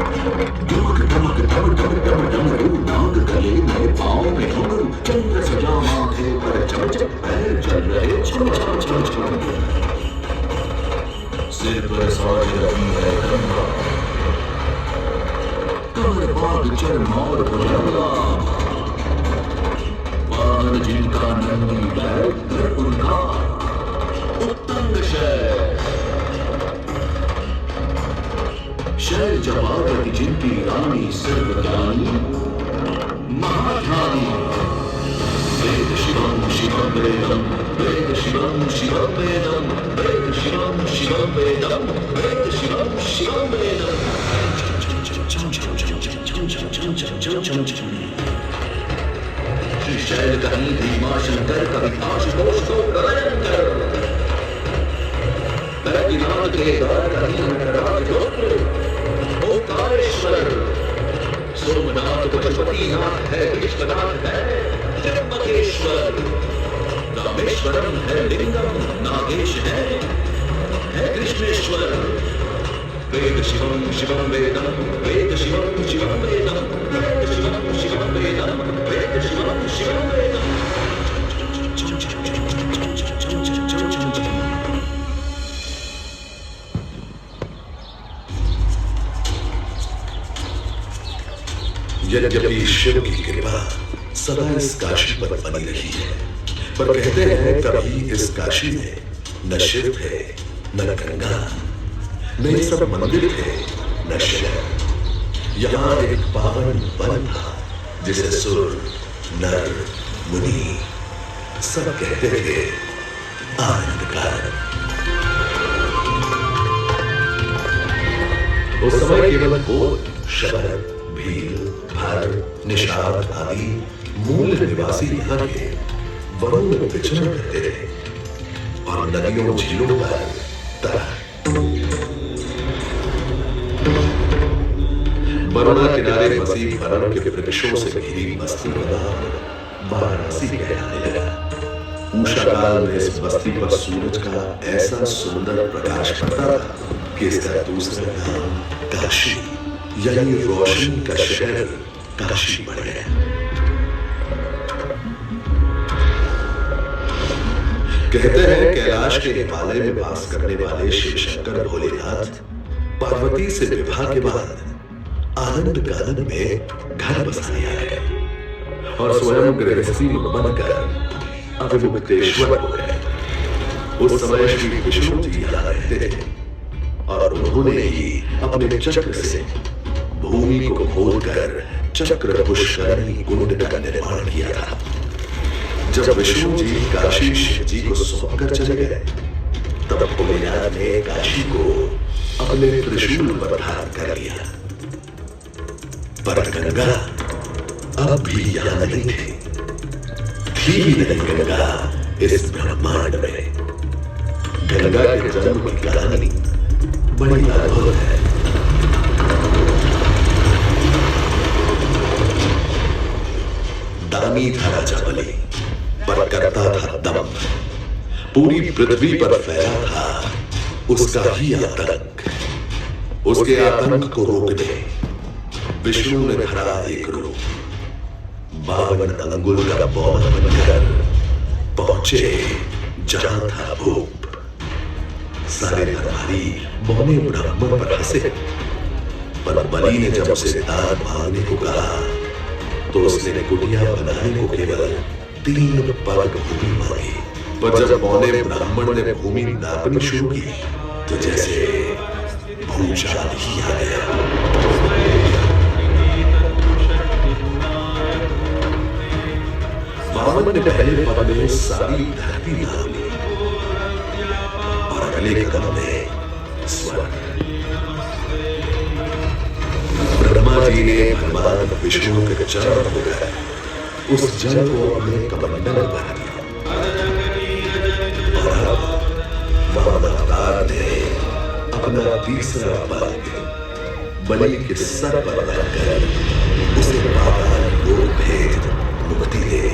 दुमक दमक डम डम डम डमरू नाग गले में पाँव में घुंघरू चंद्र सजा माथे पर चमचम पैर चल रहे छम छम छम छम सिर पर साज रही है गंगा कमर बाग चरमौर भुजंगा वाहन जिनका नंदी बैल उनका उत्तंग शय शय जवागति जिनकी रानी सर्वज्ञानी महाध्यानी वेद शिवम शिवम वेदम वेद शिवम शिवम वेदम वेद शिवम शिवम वेदम वेद शिवम शिवम वेदम श्री शैल कहीं भीमा शंकर कभी आशुतोष को प्रलयन कर बैद्यनाथ के द्वार कहीं नटराज गोत्र ओंकारेश्वर सोमनाथ पशुपतिनाथ है विश्वनाथ है त्र्यंबकेश्वर रामेश्वरम है लिंगम नागेश है कृष्णेश्वर वेद शिवम शिवम वेदम वेद शिवम शिवम वेदम वेद शिवम शिवम वेदम वेद शिवम शिवम वेदम यद्यपि शिव की कृपा सदा इस काशी पर बनी रही है, पर कहते हैं कभी इस काशी में न शिव थे न गंगा, न ये सब मंदिर थे न शिव। यहाँ एक पावन वन था जिसे सुर नर मुनि सब कहते थे आनंद कारण। उस समय केवल कोट, शहर, भील, भर, निषाद आदि मूल निवासी यहाँ के वनों में विचरण करते थे और नदियों झीलों पर तरह वरुणा किनारे बसी वरण के वृक्षों से घिरी बस्ती बना वाराणसी कहलाने लगा। उषा काल में इस बस्ती पर सूरज का ऐसा सुंदर प्रकाश पड़ता था कि इसका दूसरा नाम काशी यानी रोशनी का शहर काशी पड़ गया। कहते हैं कैलाश के हिमालय में वास करने वाले शिव शंकर भोलेनाथ पार्वती से विवाह के बाद आनंद कानन में घर बसाने आए और स्वयं गृहस्थी बनकर अविमुक्तेश्वर हो गए। उस समय श्री विष्णु जी यहाँ रहते थे और उन्होंने ही अपने चक्र से भूमि को खोदकर चक्र पुष्करणी कुंड का निर्माण किया था। जब विष्णु जी काशी शिव जी को सौंपकर चले गए, तब भोलेनाथ ने काशी को अपने त्रिशूल पर धारण कर लिया। पर गंगा अब भी यहाँ नहीं थी। थी ही नहीं गंगा इस ब्रह्मांड में। गंगा के जन्म की कहानी बड़ी अद्भुत है। दानी था राजा बलि, पर करता था दम। पूरी पृथ्वी पर फैला था उसका ही आतंक। उसके आतंक को रोकने विष्णु ने धरा एक रूप। 52 अंगुल का बौन बनकर पहुंचे जहां था भूप। सारे दरबारी बौने ब्राह्मण पर हंसे, पर बलि ने जब उसे दान मांगने को कहा तो उसने कुटिया बनाने को केवल 3 पग भूमि मांगी। पर जब बौने ब्राह्मण ने भूमि नापनी शुरू की तो जैसे भूचाल ही आ गया। वामन ने पहले पग में सारी धरती नाप ली और अगले कदम में स्वर्ग। ब्रह्मा जी ने भगवान विष्णु के चरण होकर उस जल को अपने कमंडल में भर दिया और अब वामन अवतार ने अपना तीसरा पग बलि के सर पर लगाकर उसे पाताल लोक भेद मुक्ति दे।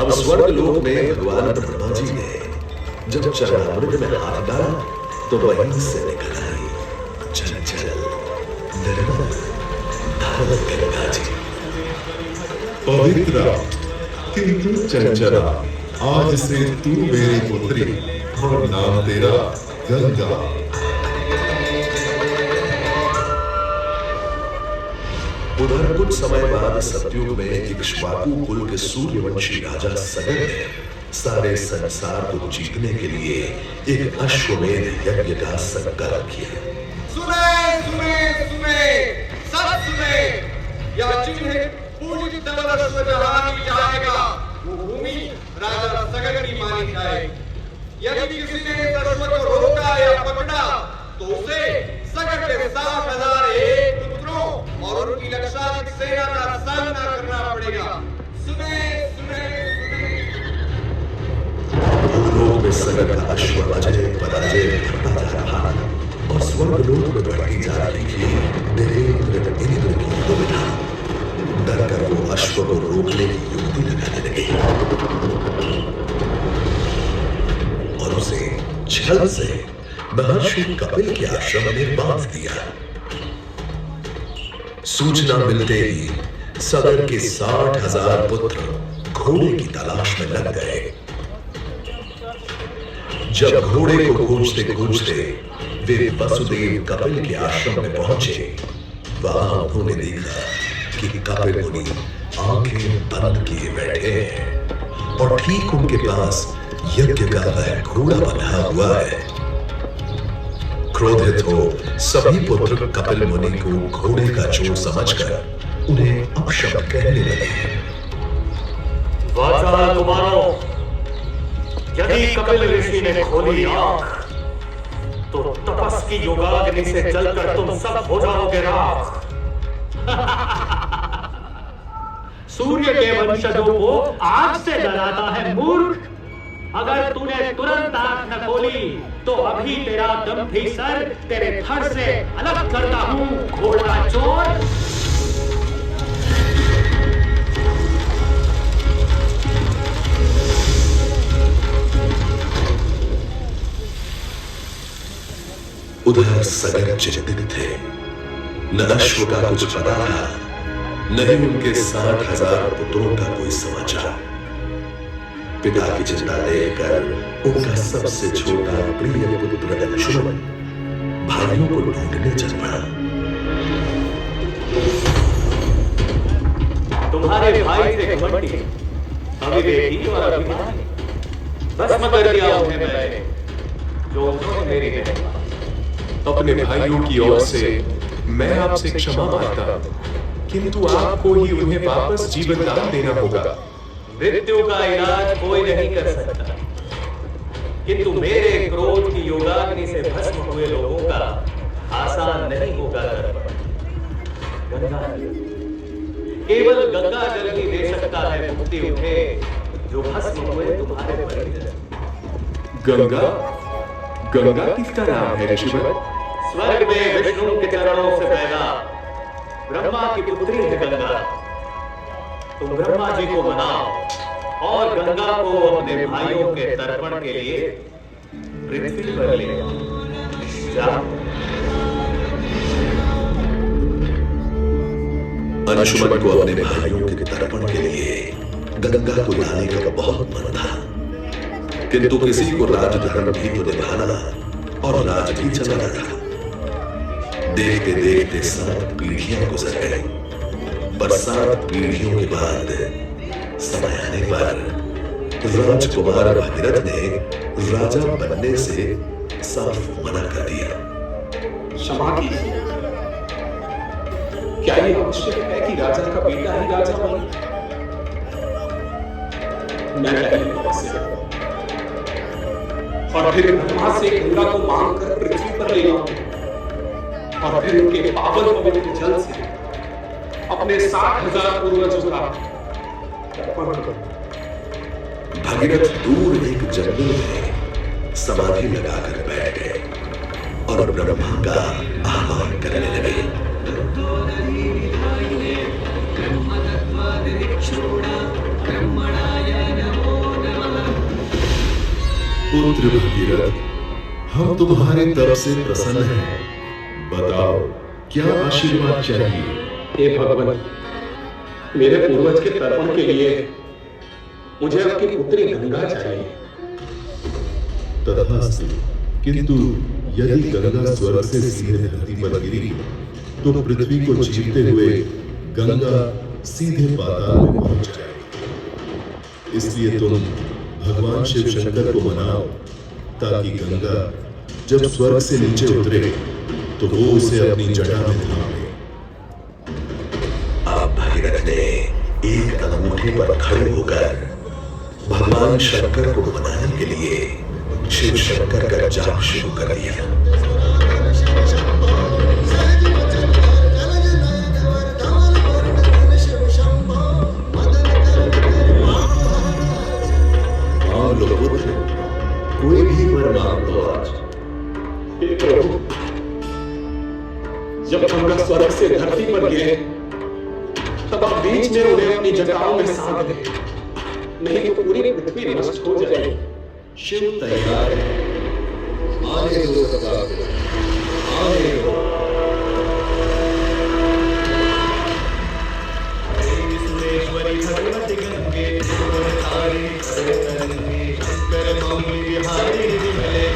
अब स्वर्ग लोक में भगवान ब्रह्मा जी ने जब चरणामृत में हाथ डाला तो वहीं से निकल आई चंचल निर्मल धावत गंगा जी। पवित्रा किंतु चंचला, आज से तू मेरी पुत्री और नाम तेरा गंगा। उधर कुछ समय बाद सतयुग में इक्ष्वाकु कुल के सूर्यवंशी राजा सगर ने सारे संसार को जीतने के लिए एक अश्वमेध यज्ञ का संकल्प किया। सुने सुने सुने सब सुने, यह जिन्हें पूरी तरह से जहां की जाएगा वो भूमि राजा सगर की मानी जाएगी। यदि किसी ने इस अश्व को रोका या पकड़ा तो उसे सगर के 60,001 पुत्रों और उनकी लक्षाधिक सेना का सामना करना पड़ेगा। सुने सुने भूलोक में सगर का अश्व अजय पराजय बढ़ता जा रहा और स्वर्गलोक में बढ़ती जा रही थी देवेंद्र इंद्र की दुविधा। डर कर वो अश्व को रोकने की युक्ति लगाने लगे और उसे छल से महर्षि कपिल के आश्रम में बांध दिया। सूचना मिलते ही सगर के 60,000 पुत्र घोड़े की तलाश में लग गए। जब घोड़े को खोजते खोजते वे वसुदेव कपिल के आश्रम में पहुंचे, वहां उन्होंने देखा कि कपिल मुनि आंखें बंद किए बैठे हैं और ठीक उनके पास यज्ञ का वह घोड़ा बंधा हुआ है। क्रोधित हो सभी पुत्र कपिल मुनि को घोड़े का चोर समझकर उन्हें अपशब्द कहने लगे। वाचाल कुमारों, यदि कपिल ऋषि ने खोली आंख तो तपस की योगाग्नि से जलकर तुम सब हो जाओगे राख। सूर्य के वंशजों को आग से डराता है मूर्ख। अगर तूने तुरंत आंख न खोली तो अभी तेरा दम्भी सर तेरे धड़ से अलग करता हूं, घोड़ा चोर। उधर सगर चिंतित थे। न अश्व का कुछ पता था, न ही उनके 60,000 पुत्रों का कोई समाचार। पिता की चिंता देखकर उनका सबसे छोटा प्रिय पुत्र लक्ष्मण भाइयों को ढूंढने चल पड़ा। तुम्हारे भाई थे घमंडी, अविवेकी और अभिमानी। भस्म कर दिया उन्हें मैंने, जो उन्होंने मेरी नहीं। अपने भाइयों की ओर से मैं आपसे क्षमा मांगता हूं, किंतु आपको ही उन्हें वापस जीवन दान देना होगा। मृत्यु का इलाज कोई नहीं कर सकता, किंतु मेरे क्रोध की योगाग्नि से भस्म हुए लोगों का आसान नहीं होगा दर्पण। गंगा केवल गंगा जल ही दे सकता है मुक्ति उन्हें जो भस्म हुए तुम्हारे परिजन। गंगा? गंगा किसका नाम है ऋषिवर? स्वर्ग में विष्णु के चरणों से पैदा ब्रह्मा की पुत्री है गंगा। तुम ब्रह्मा जी को मनाओ और गंगा को अपने भाइयों के तर्पण के लिए पृथ्वी पर ले जाओ। अंशुमन को अपने भाइयों के तर्पण के लिए गंगा को लाने का बहुत मन था, किंतु किसी को राजधर्म भी तो निभाना और राज भी चलाना था। देखते देखते 7 पीढ़ियां गुजर गई, पर 7 पीढ़ियों के बाद समय आने पर राजकुमार भगीरथ ने राजा बनने से साफ मना कर दिया। क्षमा कीजिए, क्या ये आवश्यक है कि राजा का बेटा ही राजा बने? मैं पहले तपस्या और फिर ब्रह्मा से गंगा को मांग कर पृथ्वी पर ले आऊं और फिर उनके पावन पवित्र जल से अपने 60,000 पूर्वजों का तर्पण करूं। भगीरथ दूर एक जंगल में समाधि लगाकर बैठ गए और ब्रह्मा का आह्वान करने लगे। पुत्र भगीरथ, हम तुम्हारे तरफ से प्रसन्न हैं। बताओ क्या आशीर्वाद चाहिए? हे भगवान, मेरे पूर्वज के तर्पण के लिए मुझे आपकी पुत्री गंगा चाहिए। तथास्तु। किंतु यदि गंगा स्वर्ग से सीधे धरती पर गिरी तो पृथ्वी को चीरते हुए गंगा सीधे पाताल में पहुंच जाएगी। इसलिए तुम भगवान शिव शंकर को मनाओ ताकि गंगा जब स्वर्ग से नीचे उतरे तो वो उसे अपनी जटा में थाम ले। अब भगीरथ ने एक अंगूठे पर खड़े होकर भगवान शंकर को मनाने के लिए शिव शंकर का जाप शुरू कर दिया। कोई भी वर मांग लो आज। हे प्रभु, जब गंगा स्वर्ग से धरती पर गिरे तब आप बीच में उन्हें अपनी जटाओं में साध दे, नहीं तो पूरी पृथ्वी नष्ट हो जाएगी। शिव तैयार है। आने दो सदा को, आने दो। भगवती गंगे तारी शंकर मौली बिहारी विमले।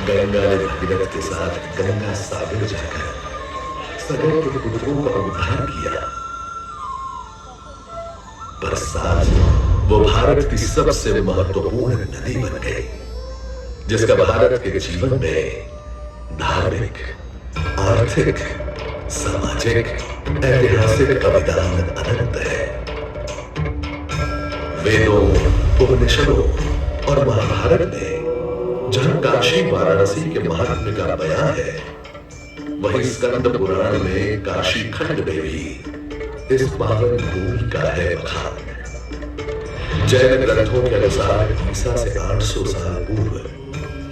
गंगा ने भगीरथ के साथ गंगा सागर जाकर सगर के पुत्रों का उद्धार किया। पर साथ वो भारत की सबसे महत्वपूर्ण नदी बन गई, जिसका भारत के जीवन में धार्मिक, आर्थिक, सामाजिक, ऐतिहासिक अभिदान अनंत है। वेदों, उपनिषदों और महाभारत में जहां काशी वाराणसी के महात्म्य का बयान है, वहीं स्कंद पुराण में काशी खंड में भी इस पावन भूमि का है बखान। जैन ग्रंथों के अनुसार ईसा से 800 साल पूर्व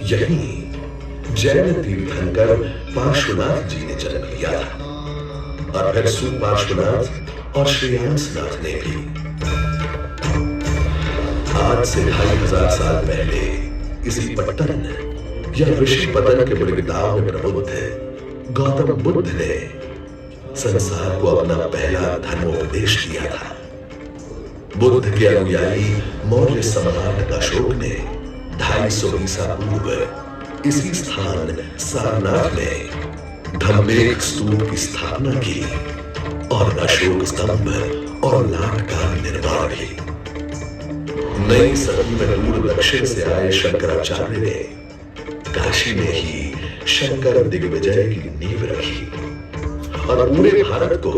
यहीं जैन तीर्थंकर पार्श्वनाथ जी ने जन्म लिया था, और फिर सुपार्श्वनाथ और श्रेयांसनाथ ने भी। आज से 2500 साल पहले इसी पट्टन या ऋषिपतन के वृंदावन में प्रबुद्ध गौतम बुद्ध ने संसार को अपना पहला धर्मोपदेश दिया था। बुद्ध के अनुयायी मौर्य सम्राट अशोक ने 250 ईसा पूर्व इसी स्थान सारनाथ में धम्मेक स्तूप की स्थापना की और अशोक स्तंभ और लाट का निर्माण भी। नई सदी में दूर दक्षिण से आए शंकराचार्य ने काशी में ही शंकर दिग्विजय की नींव रखी और पूरे भारत को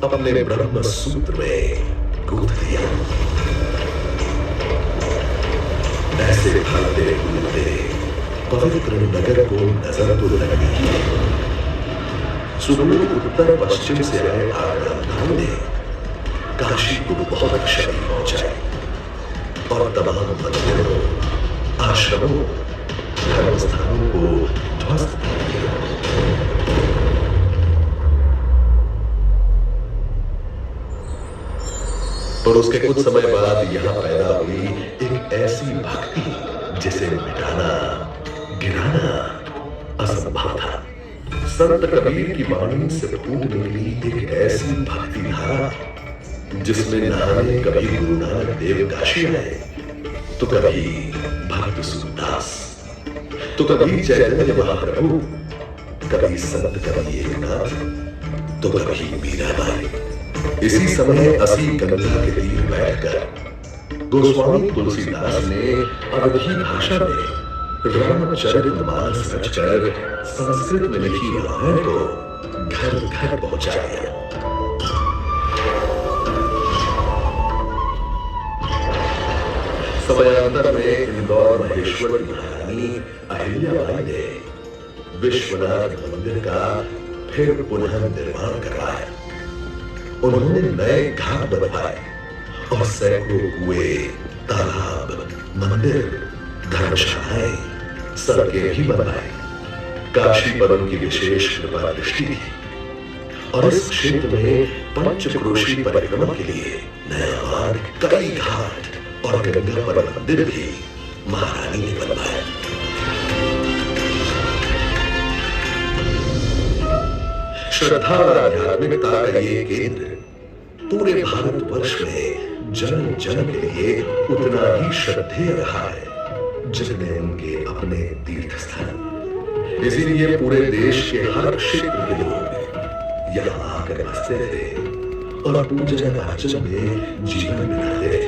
अपने ब्रह्म सूत्र में गूंथ दिया। ऐसे भागते कूदते पवित्र नगर को नजर तो लगनी ही है। सुदूर उत्तर पश्चिम से आए आगमनकारों ने काशी को बहुत क्षति पहुंचाई और तमाम मंदिरों, आश्रमों, धर्मस्थानों को ध्वस्त कर दिया। और उसके कुछ समय बाद यहां पैदा हुई एक ऐसी भक्ति जिसे मिटाना, गिराना असंभव था। संत कबीर की वाणी से फूट निकली एक ऐसी भक्ति धारा जिसमें नहाने कभी गुरु नानक देव काशी आए, तो कभी भक्त सूरदास, तो कभी चैतन्य महाप्रभु, कभी संत, कभी एकनाथ, तो कभी मीराबाई। इसी समय असी गंगा के तीर बैठकर गोस्वामी तुलसीदास ने अवधी भाषा में रामचरितमानस रचकर संस्कृत में लिखी रामायण को घर घर पहुंचा दिया। समयांतर में इंदौर महेश्वर की महारानी अहिल्याबाई ने विश्वनाथ मंदिर का फिर पुनः निर्माण करवाया। उन्होंने नए घाट बनवाए और सैकड़ों कुएं, तालाब, मंदिर, धर्मशालाएं, सड़कें भी बनवाई। काशी पर उनकी विशेष कृपा दृष्टि थी और इस क्षेत्र में पंचक्रोशी परिक्रमा के लिए नया मार्ग, कई घाट और गंगा पर मंदिर भी महारानी ने बनवाया। श्रद्धा और आध्यात्मिकता का ये केंद्र पूरे भारतवर्ष में जन जन के लिए उतना ही श्रद्धेय रहा है जितने उनके अपने तीर्थ स्थान। इसीलिए पूरे देश के हर क्षेत्र के लोग यहाँ आकर बसते थे और पूजन अर्चन में जीवन बिताते थे।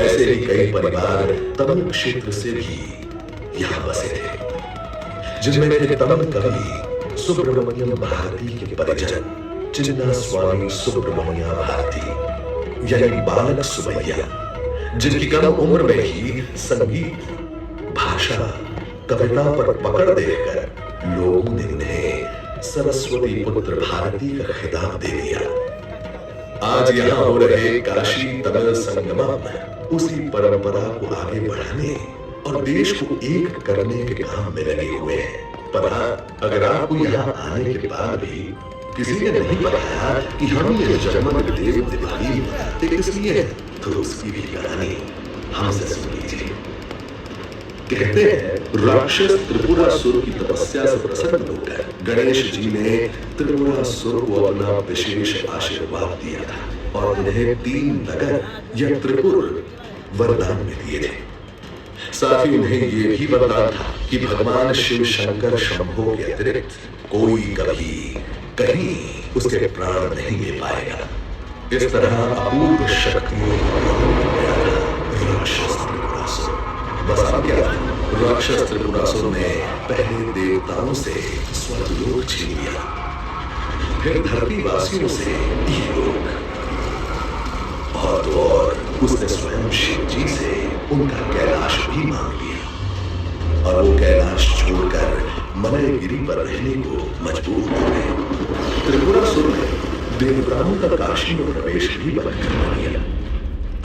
ऐसे ही कई परिवार तमिल क्षेत्र से भी यहाँ बसे थे, जिनमें थे तमिल कवि सुब्रमण्यम भारती के परिजन चिन्ना स्वामी सुब्रमण्या भारती, यानी बालक सुबैया, जिनकी कम उम्र में ही संगीत, भाषा, कविता पर पकड़ देकर लोगों ने उन्हें सरस्वती पुत्र भारती का खिताब दे दिया। आज यहाँ हो रहे काशी तमिल संगमम उसी परंपरा को आगे बढ़ाने और देश को एक करने के काम में लगे हुए हैं। पर अगर आपको यहाँ आने के बाद भी किसी ने नहीं बताया कि हम ये जगमग देव दिवाली मनाते किस लिए हैं, तो उसकी भी कहानी हमसे सुन लीजिए। कहते हैं राक्षस त्रिपुरासुर की तपस्या से प्रसन्न होकर गणेश जी ने त्रिपुरासुर को अपना विशेष आशीर्वाद दिया था और उन्हें 3 नगर या त्रिपुर वरदान में दिए थे। साथ ही उन्हें यह भी वरदान था कि भगवान शिव शंकर शंभो के अतिरिक्त कोई कभी कहीं उसके प्राण नहीं ले पाएगा। इस तरह अपूर्व शक्तियों राक्षस त्रिपुरासुर बसा गया। राक्षस त्रिपुरासुर ने पहले देवताओं से स्वर्गलोक छीन लिया, फिर धरतीवासियों से इहलोक, और उसने स्वयं शिव जी से उनका कैलाश भी मांग लिया और वो कैलाश छोड़कर मलयगिरी पर रहने को मजबूर हो गए। त्रिपुरासुर ने देवताओं का काशी में प्रवेश भी बंद करवा दिया।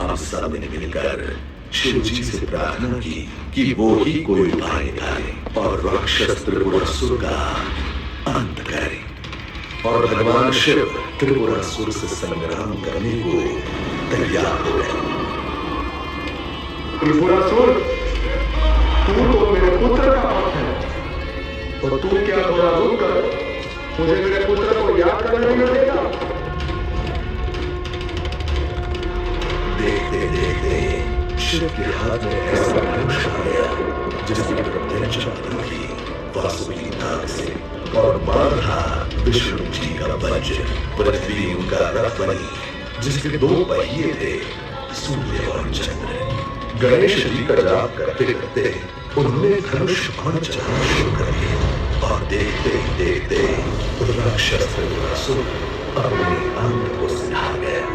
अब सब ने मिलकर शिव जी से प्रार्थना की कि वो ही कोई उपाय निकाले और राक्षस त्रिपुरासुर का अंत करे। और भगवान शिव त्रिपुरासुर से संग्राम करने को तैयार हो गए। त्रिपुरासुर, तू तो मेरे पुत्र का भक्त है, और तू क्या थोड़ा रुक कर मुझे मेरे पुत्र को याद करने में देगा? देखते देखते शिव के हाथ में ऐसा धनुष आ गया जिसकी प्रत्यंचा थी वासुकी नाग से, और बाधा विष्णु जी का वज्र, पृथ्वी उनका रथ बनी जिसके 2 पहिए थे, सूर्य और चंद्र। गणेश जी का जाप करते करते उन्होंने धनुष बाण चलाना शुरू कर दिया और देखते ही देखते राक्षस त्रिपुरासुर अपने अंत को सिधा गया।